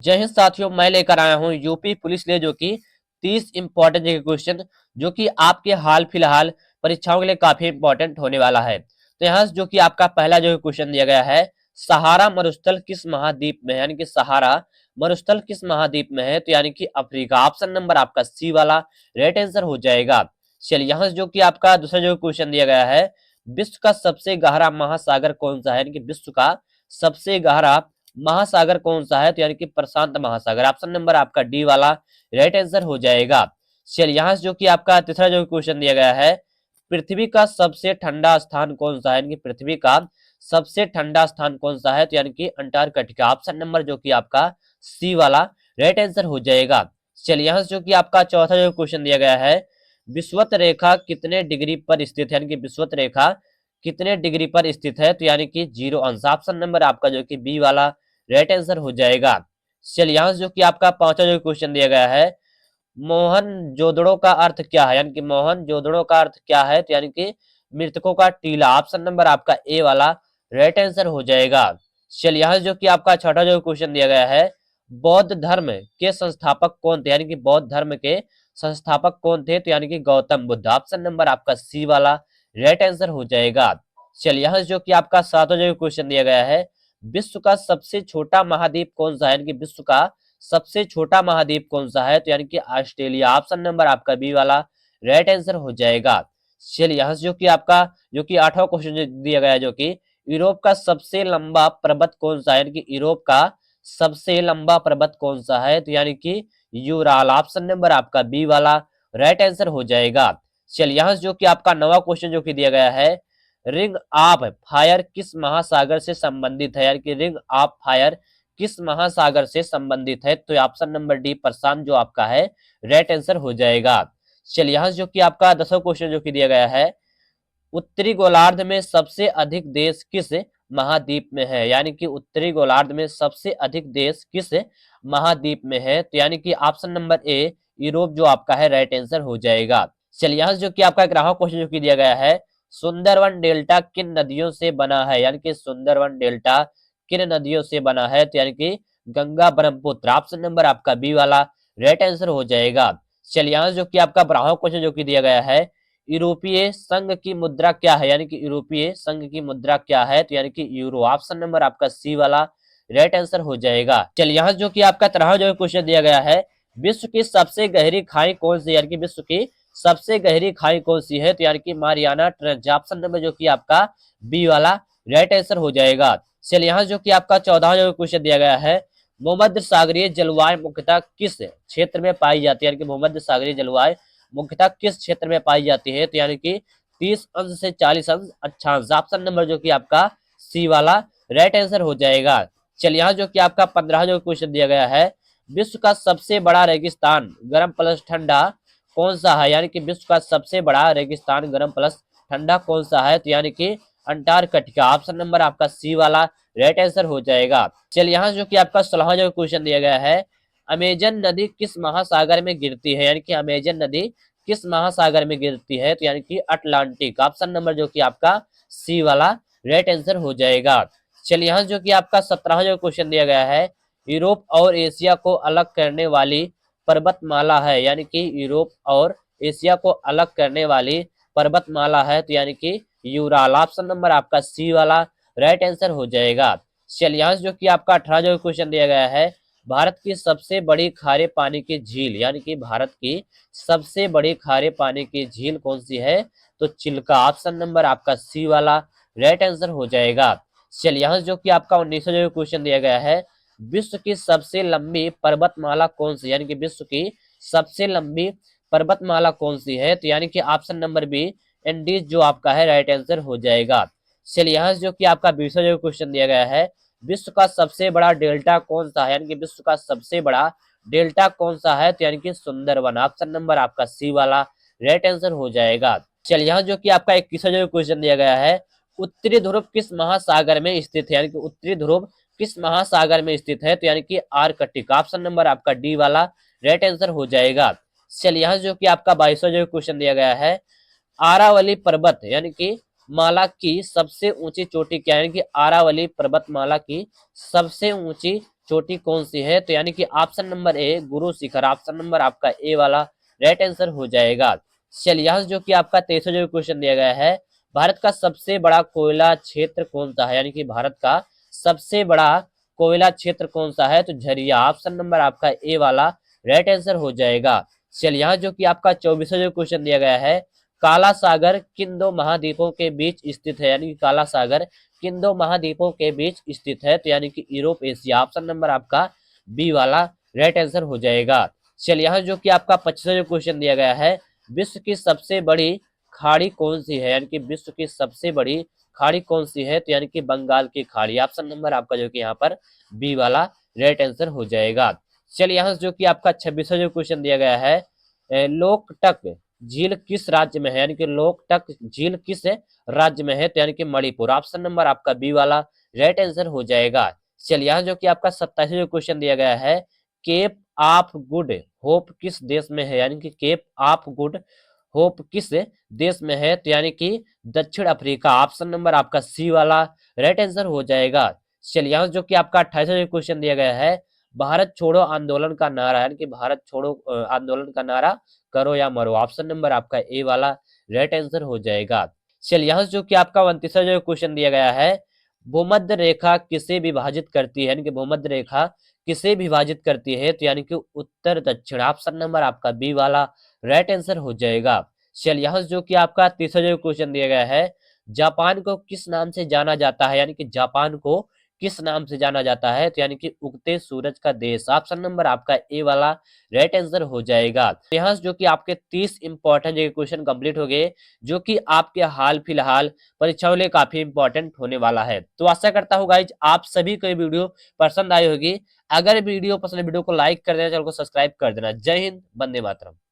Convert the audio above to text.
जय हिंद साथियों, मैं लेकर आया हूं यूपी पुलिस लिए जो कि 30 इंपॉर्टेंट क्वेश्चन जो कि आपके हाल फिलहाल परीक्षाओं के लिए काफी इंपॉर्टेंट होने वाला है। तो यहाँ से जो कि आपका पहला जो क्वेश्चन दिया गया है, सहारा मरुस्थल किस महाद्वीप में है, यानी कि सहारा मरुस्थल किस महाद्वीप में है, तो यानी कि अफ्रीका। ऑप्शन नंबर आपका सी वाला राइट आंसर हो जाएगा। चलिए यहाँ से जो कि आपका दूसरा जो क्वेश्चन दिया गया है, विश्व का सबसे गहरा महासागर कौन सा है, यानी कि विश्व का सबसे गहरा महासागर कौन सा है, तो यानी कि प्रशांत महासागर। ऑप्शन नंबर आपका डी वाला राइट आंसर हो जाएगा। चलिए यहाँ से जो कि आपका तीसरा जो क्वेश्चन दिया गया है, पृथ्वी का सबसे ठंडा स्थान कौन सा है, यानी कि पृथ्वी का सबसे ठंडा स्थान कौन सा है, तो यानी कि अंटार्कटिका। ऑप्शन नंबर जो कि आपका सी वाला राइट आंसर हो जाएगा। चलिए यहाँ से जो कि आपका चौथा जो क्वेश्चन दिया गया है, विषुवत रेखा कितने डिग्री पर स्थित है, यानी कि विषुवत रेखा कितने डिग्री पर स्थित है, तो यानी कि 0 अंश। ऑप्शन नंबर आपका जो कि बी वाला राइट आंसर हो जाएगा। चलिए यहाँ से जो कि आपका पांचवा जो क्वेश्चन दिया गया है, मोहनजोदड़ो का अर्थ क्या है, यानी कि मोहनजोदड़ो का अर्थ क्या है, तो यानी कि मृतकों का टीला। ऑप्शन नंबर आपका ए वाला राइट आंसर हो जाएगा। चलिए यहाँ से जो कि आपका छठा जो क्वेश्चन दिया गया है, बौद्ध धर्म के संस्थापक कौन थे, यानी कि बौद्ध धर्म के संस्थापक कौन थे, तो यानी कि गौतम बुद्ध। ऑप्शन नंबर आपका सी वाला राइट आंसर हो जाएगा। चलिए यहाँ से जो कि आपका सातवां जो क्वेश्चन दिया गया है, विश्व का सबसे छोटा महाद्वीप कौन सा है, यानी कि विश्व का सबसे छोटा महाद्वीप कौन सा है, तो यानी कि ऑस्ट्रेलिया। ऑप्शन नंबर आपका बी वाला राइट आंसर हो जाएगा। चलिए यहाँ से जो कि आपका जो कि आठवां क्वेश्चन दिया गया है, जो कि यूरोप का सबसे लंबा पर्वत कौन सा है, यानी कि यूरोप का सबसे लंबा पर्वत कौन सा है, तो यानी कि यूराल। ऑप्शन नंबर आपका बी वाला राइट आंसर हो जाएगा। चलिए यहाँ से जो कि आपका नवा क्वेश्चन जो कि दिया गया है, रिंग ऑफ फायर किस महासागर से संबंधित है, यानी कि रिंग ऑफ फायर किस महासागर से संबंधित है, तो ऑप्शन नंबर डी प्रशांत जो आपका है राइट आंसर हो जाएगा। चलिए यहाँ से जो कि आपका 10वां क्वेश्चन जो कि दिया गया है, उत्तरी गोलार्ध में सबसे अधिक देश किस महाद्वीप में है, यानी कि उत्तरी गोलार्ध में सबसे अधिक देश किस महाद्वीप में है, तो यानी कि ऑप्शन नंबर ए यूरोप जो आपका है राइट आंसर हो जाएगा। चलिए यहाँ से जो कि आपका 11वां क्वेश्चन जो कि दिया गया है, सुंदरवन डेल्टा किन नदियों से बना है, यानी कि सुंदरवन डेल्टा किन नदियों से बना है, तो यानी कि गंगा ब्रह्मपुत्र। ऑप्शन नंबर आपका बी वाला राइट आंसर हो जाएगा। चलिए यहाँ से जो कि आपका 12वां क्वेश्चन जो कि दिया गया है, यूरोपीय संघ की मुद्रा क्या है, यानी कि यूरोपीय संघ की मुद्रा क्या है, तो यानी कि यूरो। ऑप्शन नंबर आपका सी वाला राइट आंसर हो जाएगा। चलिए यहाँ जो कि आपका 13वां जो क्वेश्चन दिया गया है, विश्व की सबसे गहरी खाई कौन सी है, यानी कि विश्व की सबसे गहरी खाई कौन सी है, तो यानी कि मारियाना ट्रेंच। ऑप्शन नंबर जो कि आपका बी वाला राइट आंसर हो जाएगा। चलिए यहाँ जो कि आपका 14वां जो क्वेश्चन दिया गया है, भूमध्य सागरीय जलवायु मुख्यतः किस क्षेत्र में पाई जाती है, यानी कि भूमध्य सागरीय जलवायु मुख्यतः किस क्षेत्र में पाई जाती है, तो यानी कि 30 अंश से 40 अंश अक्षांश। ऑप्शन नंबर जो कि आपका सी वाला राइट आंसर हो जाएगा। चलिए यहाँ जो कि आपका 15 जो क्वेश्चन दिया गया है, विश्व का सबसे बड़ा रेगिस्तान गर्म प्लस ठंडा कौन सा है, यानी कि विश्व का सबसे बड़ा रेगिस्तान गर्म प्लस ठंडा कौन सा है, तो यानी कि अंटार्कटिका। ऑप्शन नंबर आपका सी वाला राइट आंसर हो जाएगा। चलिए यहाँ जो कि आपका 16वां जो क्वेश्चन दिया गया है, अमेजन नदी किस महासागर में गिरती है, यानी कि अमेजन नदी किस महासागर में गिरती है, तो यानी कि अटलांटिक। ऑप्शन नंबर जो कि आपका सी वाला राइट आंसर हो जाएगा। चलिए यहाँ जो कि आपका 17वां जो क्वेश्चन दिया गया है, यूरोप और एशिया को अलग करने वाली पर्वतमाला है, यानी कि यूरोप और एशिया को अलग करने वाली पर्वतमाला है, तो यानी कि यूराल। ऑप्शन नंबर आपका सी वाला राइट आंसर हो जाएगा। चलिए यहाँ जो कि आपका 18 जो क्वेश्चन दिया गया है, भारत की सबसे बड़ी खारे पानी की झील, यानी कि भारत की सबसे बड़ी खारे पानी की झील कौन सी है, तो चिल्का। ऑप्शन नंबर आपका सी वाला राइट आंसर हो जाएगा। चलिए यहाँ जो कि आपका 19वां जो क्वेश्चन दिया गया है, विश्व की सबसे लंबी पर्वतमाला कौन सी, यानी कि विश्व की सबसे लंबी पर्वतमाला कौन सी है, तो यानी कि ऑप्शन नंबर बी एंडीज जो आपका है राइट आंसर हो जाएगा। चलिए यहाँ जो कि आपका 20वां जो क्वेश्चन दिया गया है, विश्व का सबसे बड़ा डेल्टा कौन सा है, यानी कि विश्व का सबसे बड़ा डेल्टा कौन सा है, तो यानी कि सुंदरवन। ऑप्शन नंबर आपका सी वाला राइट आंसर हो जाएगा। चलिए यहाँ जो कि आपका 21वां जो क्वेश्चन दिया गया है, उत्तरी ध्रुव किस महासागर में स्थित है, यानी कि उत्तरी ध्रुव किस महासागर में स्थित है, तो यानी कि आर्कटिक। ऑप्शन नंबर आपका डी वाला राइट आंसर हो जाएगा। चलिए यहाँ जो कि आपका 22वां जो क्वेश्चन दिया गया है, आरावली पर्वत यानी कि माला की सबसे ऊंची चोटी क्या है, यानी कि आरावली पर्वतमाला की सबसे ऊंची चोटी कौन सी है? तो यानी कि option number A Guru Shikhar, option number आपका ए वाला राइट आंसर हो जाएगा। चलिए यहाँ से जो कि आपका 23वां जो क्वेश्चन दिया गया है, भारत का सबसे बड़ा कोयला क्षेत्र कौन सा है? यानी कि भारत का सबसे बड़ा कोयला क्षेत्र कौन सा है? तो झरिया, ऑप्शन नंबर आपका ए वाला राइट आंसर हो जाएगा। चलिए यहाँ जो कि आपका 24वां जो क्वेश्चन दिया गया है, काला सागर किन दो महाद्वीपों के बीच स्थित है? यानी कि काला सागर किन दो महाद्वीपों के बीच स्थित है? तो यानी कि यूरोप एशिया, ऑप्शन नंबर आपका बी वाला राइट आंसर हो जाएगा। चलिए यहाँ जो कि आपका 25वां जो क्वेश्चन दिया गया है, विश्व की सबसे बड़ी खाड़ी कौन सी है? यानी कि विश्व की सबसे बड़ी खाड़ी कौन सी है? तो यानी कि बंगाल की खाड़ी, ऑप्शन नंबर आपका जो कि यहाँ पर बी वाला राइट आंसर हो जाएगा। चलिए यहाँ से जो कि आपका 26वां जो क्वेश्चन दिया गया है, लोकटक झील किस राज्य में है? यानी कि लोकटक झील किस राज्य में है? तो यानी कि मणिपुर, ऑप्शन नंबर आपका बी वाला राइट आंसर हो जाएगा। चलिए यहाँ जो कि आपका 27वां जो क्वेश्चन दिया गया है, केप ऑफ गुड होप किस देश में है? यानी कि केप ऑफ गुड होप किस देश में है? तो यानी कि दक्षिण अफ्रीका, ऑप्शन नंबर आपका सी वाला राइट आंसर हो जाएगा। चलिए यहाँ जो कि आपका 28वां क्वेश्चन दिया गया है, भारत छोड़ो आंदोलन का नारा, यानी कि भारत छोड़ो आंदोलन का नारा करो या मरो, ऑप्शन नंबर आपका ए वाला राइट आंसर हो जाएगा। चलिए यहाँ से जो कि आपका 29वां जो क्वेश्चन दिया गया है, भूमध्य रेखा किसे विभाजित करती है? यानी कि भूमध्य रेखा किसे विभाजित करती है? तो यानी कि उत्तर दक्षिण, ऑप्शन नंबर आपका बी वाला राइट आंसर हो जाएगा। चलिए यहाँ से जो कि आपका 30वां जो क्वेश्चन दिया गया है, जापान को किस नाम से जाना जाता है? यानी कि जापान को किस नाम से जाना जाता है? तो यानी कि उगते सूरज का देश, ऑप्शन नंबर आपका ए वाला राइट आंसर हो जाएगा। तो यहाँ से जो कि आपके 30 इंपॉर्टेंट क्वेश्चन कंप्लीट हो गए, जो कि आपके हाल फिलहाल परीक्षाओं के लिए काफी इंपॉर्टेंट होने वाला है। तो आशा करता हूँ गाइज आप सभी को ये वीडियो पसंद आई होगी। अगर वीडियो पसंद है, वीडियो को लाइक कर देना, चैनल को सब्सक्राइब कर देना। जय हिंद, वंदे मातरम।